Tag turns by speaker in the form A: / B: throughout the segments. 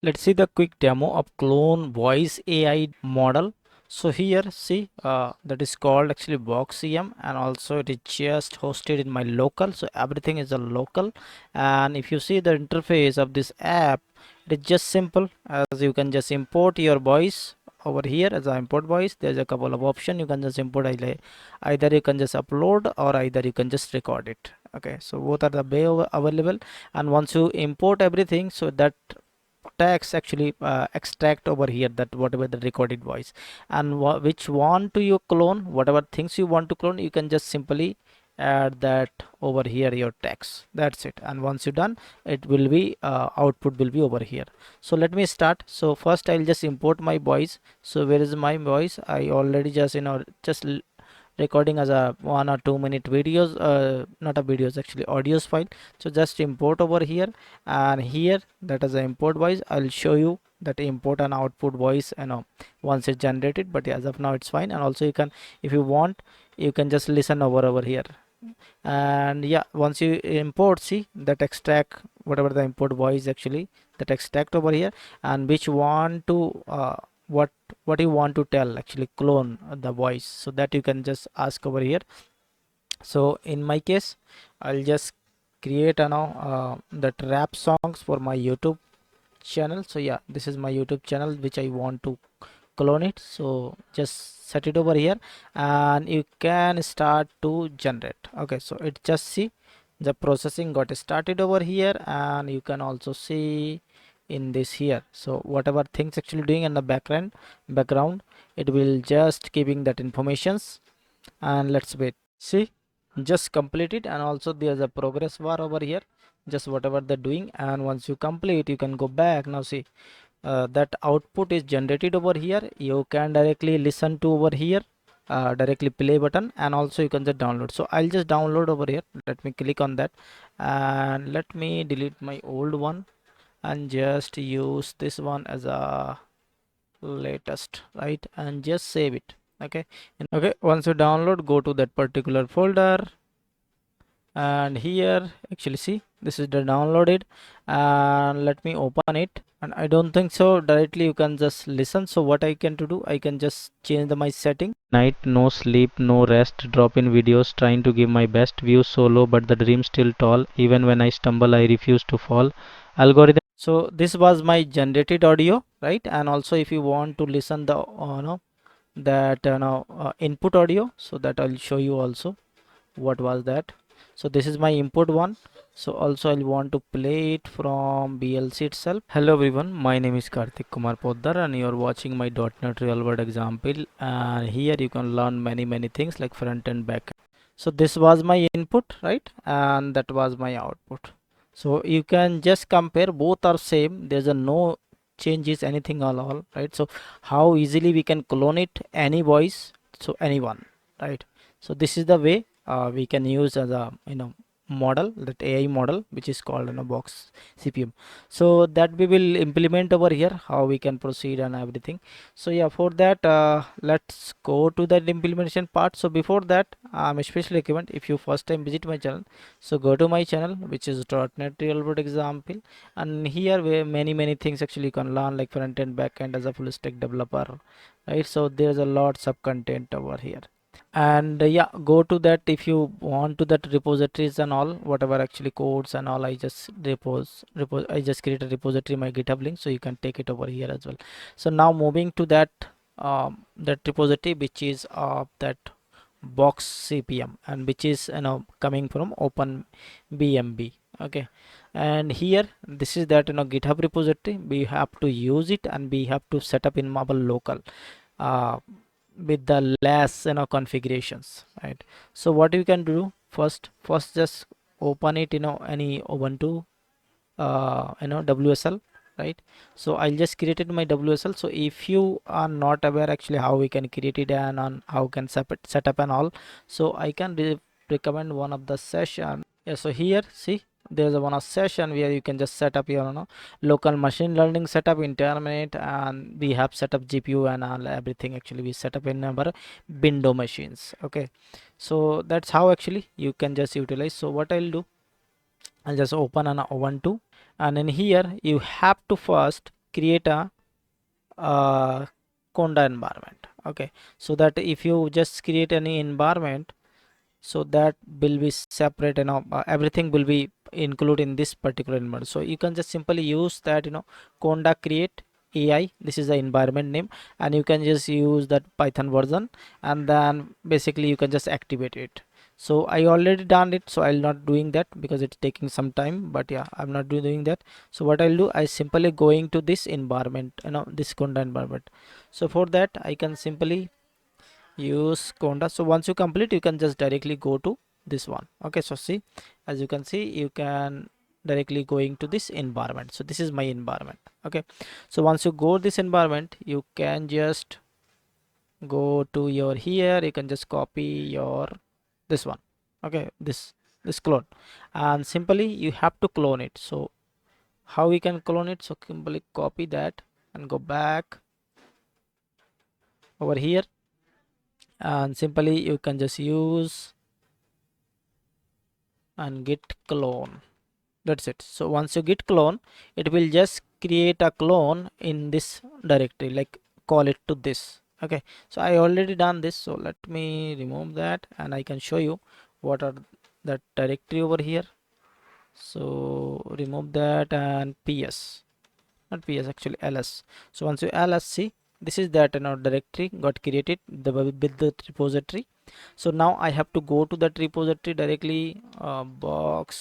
A: Let's see the quick demo of clone voice AI model. So here see that is called actually VoxCPM, and also it is just hosted in my local, so everything is a local. And if you see the interface of this app, it is just simple, as you can just import your voice over here as an import voice. There's a couple of options you can just import, either you can just upload or either you can just record it. Okay, so both are the way available. And once you import everything, so that text actually extract over here that whatever the recorded voice, and which want to you clone, whatever things you want to clone, you can just simply add that over here your text. That's it. And once you're done, it will be output will be over here. So let me start. So first I'll just import my voice. So where is my voice? I already just just recording as a 1 or 2 minute videos, not a videos, actually audios file. So just import over here, and here that is the import voice. I'll show you that import and output voice, once it's generated, but as of now it's fine. And also you can, if you want, you can just listen over here. And yeah, once you import, see that extract whatever the import voice actually, that extract over here, and which want to what what you want to tell, actually clone the voice, so that you can just ask over here. So in my case, I'll just create the rap songs for my YouTube channel. So yeah, this is my YouTube channel which I want to clone it. So just set it over here, and you can start to generate. Okay, so it just see the processing got started over here, and you can also see in this here. So whatever things actually doing in the background, it will just giving that informations. And let's wait. See, just complete it. And also there's a progress bar over here, just whatever they're doing. And once you complete, you can go back. Now see, that output is generated over here. You can directly listen to over here, directly play button, and also you can just download. So I'll just download over here. Let me click on that, and let me delete my old one and just use this one as a latest, right? And just save it. Okay, okay, once you download, go to that particular folder, and here actually see this is the downloaded. And let me open it. And I don't think so directly you can just listen. So what I can to do, I can just change my setting. Night, no sleep, no rest, drop in videos, trying to give my best, view solo, but the dream still tall, even when I stumble I refuse to fall, algorithm. So this was my generated audio, right? And also if you want to listen the no that input audio, so that I'll show you also what was that. So this is my input one. So also I'll want to play it from BLC itself. Hello everyone, my name is Karthik Kumar Poddar, and you're watching my .NET real world example. And here you can learn many things like front and back. So this was my input, right? And that was my output. So you can just compare, both are same. There's a no changes anything all, right? So how easily we can clone it, any voice, so anyone, right? So this is the way we can use as a model, that AI model, which is called box CPM. So that we will implement over here, how we can proceed and everything. So yeah, for that let's go to that implementation part. So before that, I'm especially recommend, if you first time visit my channel, so go to my channel, which is .NET real world example. And here where many things actually you can learn, like front end, back end as a full stack developer, right? So there's a lots of content over here. And yeah, go to that if you want to that repositories and all, whatever actually codes and all. I just I just create a repository, my GitHub link, so you can take it over here as well. So now moving to that that repository, which is that VoxCPM, and which is coming from OpenBMB. Okay, and here this is that GitHub repository. We have to use it, and we have to set up in our local uh, with the less configurations, right? So what you can do, first just open it, any Ubuntu WSL, right? So I'll just created my WSL. So if you are not aware actually how we can create it and on how can set up and all, so I can recommend one of the session. Yeah, so here see there's a one of session where you can just set up your local machine learning setup internet, and we have set up GPU and all everything actually we set up in our window machines. Okay, so that's how actually you can just utilize. So what I'll do, I'll just open an Ubuntu, and in here you have to first create a conda environment. Okay, so that if you just create any environment, so that will be separate, everything will be included in this particular environment. So you can just simply use that, conda create AI, this is the environment name, and you can just use that Python version, and then basically you can just activate it. So I already done it, so I'll not doing that because it's taking some time, but yeah, I'm not doing that. So what I'll do, I simply going to this environment, this conda environment. So for that I can simply use conda. So once you complete, you can just directly go to this one. Okay, so see, as you can see, you can directly going to this environment. So this is my environment. Okay, so once you go this environment, you can just go to your here, you can just copy your this one. Okay, this clone, and simply you have to clone it. So how we can clone it? So simply copy that and go back over here, and simply you can just use and git clone. That's it. So once you git clone, it will just create a clone in this directory, like call it to this. Okay, so I already done this, so let me remove that and I can show you what are that directory over here. So remove that and ps, not ps, actually ls. So once you ls, see, this is that directory got created with the repository. So now I have to go to that repository directly, voxcpm.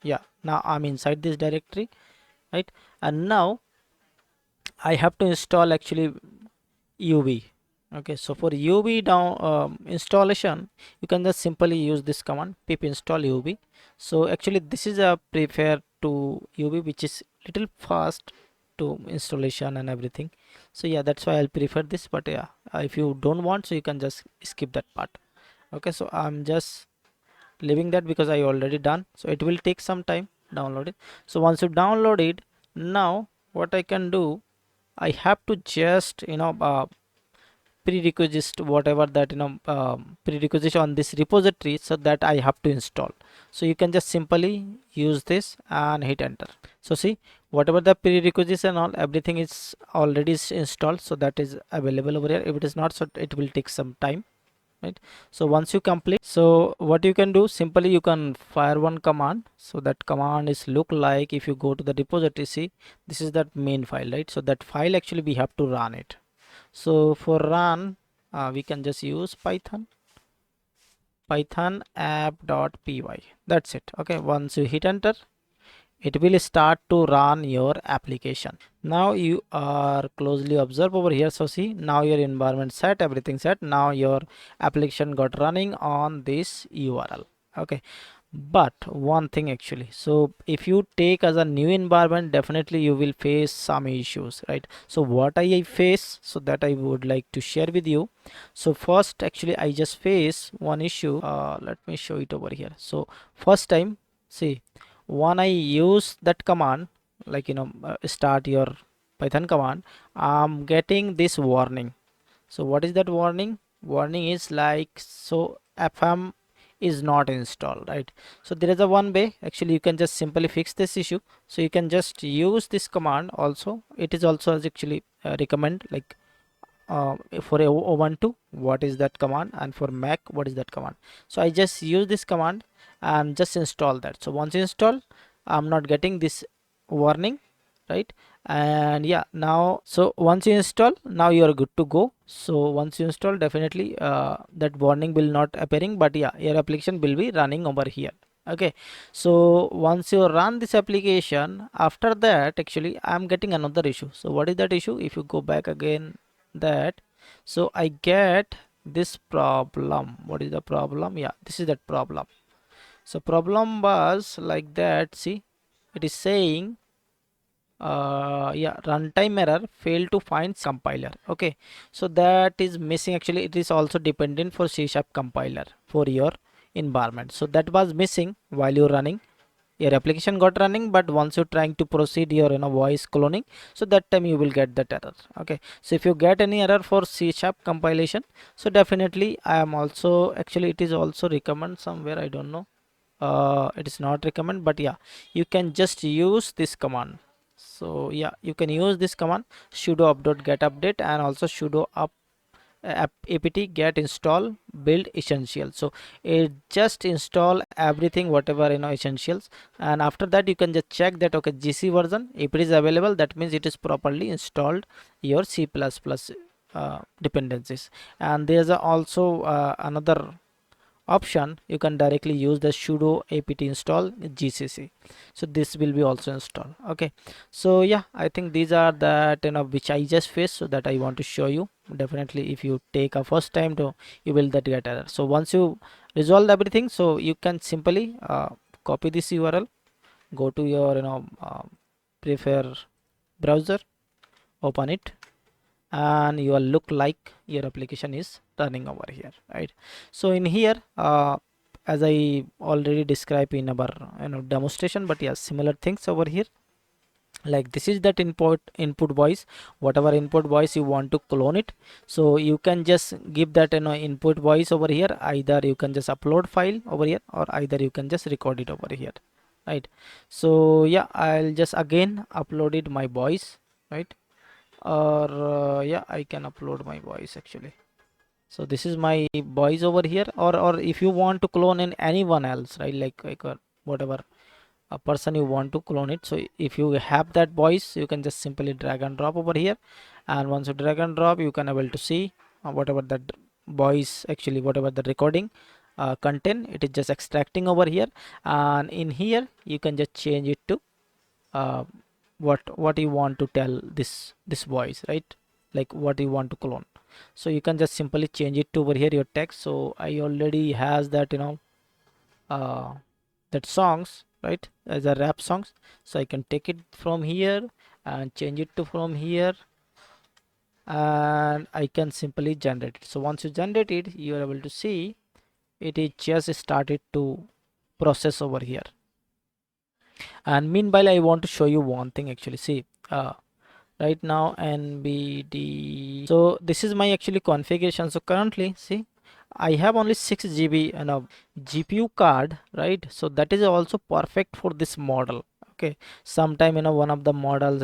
A: Yeah, now I'm inside this directory, right? And now I have to install actually uv. Okay, so for uv down installation, you can just simply use this command pip install uv. So actually this is a prefer to uv, which is little fast to installation and everything. So yeah, that's why I'll prefer this, but yeah, if you don't want, so you can just skip that part. Okay, so I'm just leaving that because I already done, so it will take some time download it. So once you download it, now what I can do, I have to just prerequisite whatever that prerequisite on this repository, so that I have to install. So you can just simply use this and hit enter. So see, whatever the prerequisites and all, everything is already installed, so that is available over here. If it is not, so it will take some time, right? So once you complete, so what you can do, simply you can fire one command. So that command is look like, if you go to the repository, see, this is that main file, right? So that file actually we have to run it. So for run, we can just use python app.py. That's it. Okay, once you hit enter, it will start to run your application. Now you are closely observe over here. So see, now your environment set, everything set. Now your application got running on this URL. Okay, but one thing actually, so if you take as a new environment, definitely you will face some issues, right? So what I face, so that I would like to share with you. So first, actually I just face one issue. Let me show it over here. So first time, see, when I use that command, like start your python command, I'm getting this warning. So what is that warning? Warning is like, so fm is not installed, right? So there is a one way, actually you can just simply fix this issue. So you can just use this command also. It is also as actually recommend, like for a Ubuntu, what is that command, and for Mac, what is that command. So I just use this command and just install that. So once you install, I'm not getting this warning, right? And yeah, now, so once you install, now you are good to go. So once you install, definitely that warning will not appearing, but yeah, your application will be running over here. Okay, so once you run this application, after that actually I'm getting another issue. So what is that issue? If you go back again, that, so I get this problem. What is the problem? Yeah, this is that problem. So problem was like that. See, it is saying yeah, runtime error, fail to find compiler. Okay, so that is missing. Actually it is also dependent for C# compiler for your environment. So that was missing while you're running your application got running, but once you're trying to proceed your voice cloning, so that time you will get that error. Okay, so if you get any error for C# compilation, so definitely I am also, actually it is also recommend somewhere, I don't know, it is not recommend, but yeah, you can just use this command. So yeah, you can use this command sudo update get update and also sudo apt get install build essential. So it just install everything whatever essentials, and after that you can just check that okay, gc version if it is available, that means it is properly installed your c++ dependencies. And there's also another option, you can directly use the sudo apt install gcc, so this will be also installed. Okay, so yeah, I think these are that which I just faced, so that I want to show you. Definitely if you take a first time to, you will that get error. So once you resolve everything, so you can simply copy this url, go to your prefer browser, open it, and you will look like your application is running over here, right? So in here as I already described in our demonstration, but yeah, similar things over here. Like this is that input voice, whatever input voice you want to clone it, so you can just give that input voice over here. Either you can just upload file over here, or either you can just record it over here, right? So yeah, I'll just again uploaded my voice, right? Or yeah, I can upload my voice actually. So this is my voice over here, or if you want to clone in anyone else, right? Like whatever a person you want to clone it, so if you have that voice, you can just simply drag and drop over here, and once you drag and drop, you can able to see whatever that voice actually, whatever the recording content, it is just extracting over here. And in here you can just change it to uh, what you want to tell this voice, right? Like what you want to clone, so you can just simply change it to over here your text. So I already has that uh, that songs, right, as a rap songs, so I can take it from here and change it to from here, and I can simply generate it. So once you generate it, you are able to see it is just started to process over here. And meanwhile I want to show you one thing actually. See, right now nbd, so this is my actually configuration. So currently see, I have only 6 GB GPU card, right? So that is also perfect for this model. Okay, sometime one of the models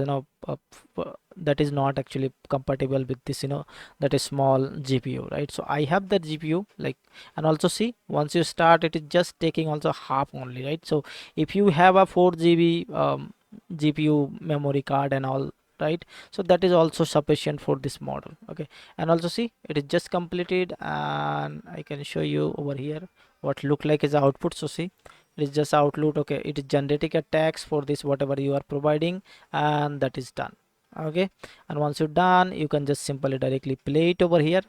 A: that is not actually compatible with this that is small GPU, right? So I have that GPU, like, and also see, once you start, it is just taking also half only, right? So if you have a 4 GB GPU memory card and all, right, so that is also sufficient for this model. Okay, and also see, it is just completed, and I can show you over here what look like is the output. So see, it is just output. Okay, it is generating a text for this whatever you are providing, and that is done. Okay, and once you're done, you can just simply directly play it over here,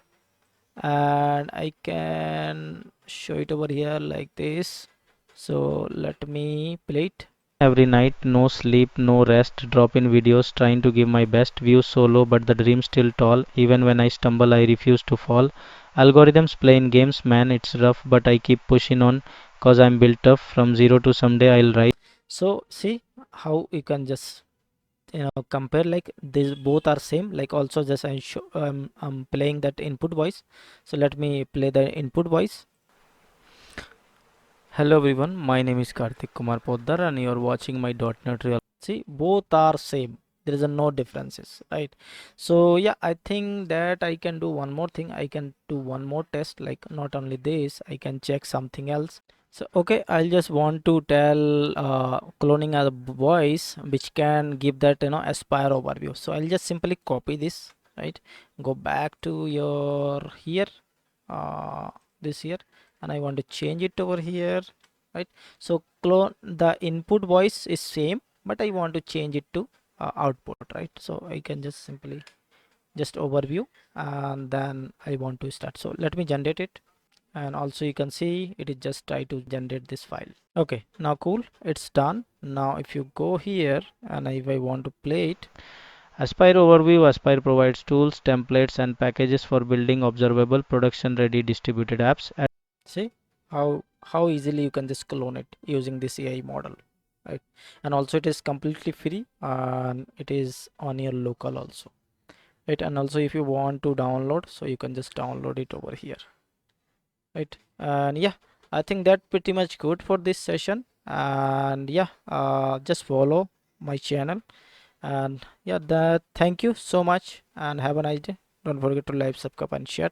A: and I can show it over here like this. So let me play it.
B: Every night, no sleep, no rest, drop in videos trying to give my best, views solo, but the dream still tall. Even when I stumble, I refuse to fall. Algorithms playing games, man, it's rough, but I keep pushing on cause I'm built tough. From zero to someday I'll rise.
A: So see how you can just compare, like these both are same. Like also just I'm playing that input voice. So let me play the input voice. Hello everyone, my name is Karthik Kumar Poddar and you are watching my .NET Real. See, both are same. There is a no differences, right? So yeah, I think that I can do one more thing. I can do one more test. Like not only this, I can check something else. So okay, I'll just want to tell cloning a voice which can give that aspire overview. So I'll just simply copy this, right? Go back to your here, this here, and I want to change it over here, right? So clone the input voice is same, but I want to change it to output, right? So I can just simply just overview, and then I want to start. So let me generate it, and also you can see it is just try to generate this file. Okay, now cool, it's done. Now if you go here and if I want to play it,
B: Aspire overview. Aspire provides tools, templates, and packages for building observable, production-ready distributed apps.
A: see how easily you can just clone it using this AI model, right? And also it is completely free, and it is on your local also, right? And also if you want to download, so you can just download it over here, right? And yeah, I think that pretty much good for this session. And yeah, just follow my channel, And yeah, that thank you so much and have a nice day. Don't forget to like, subscribe and share.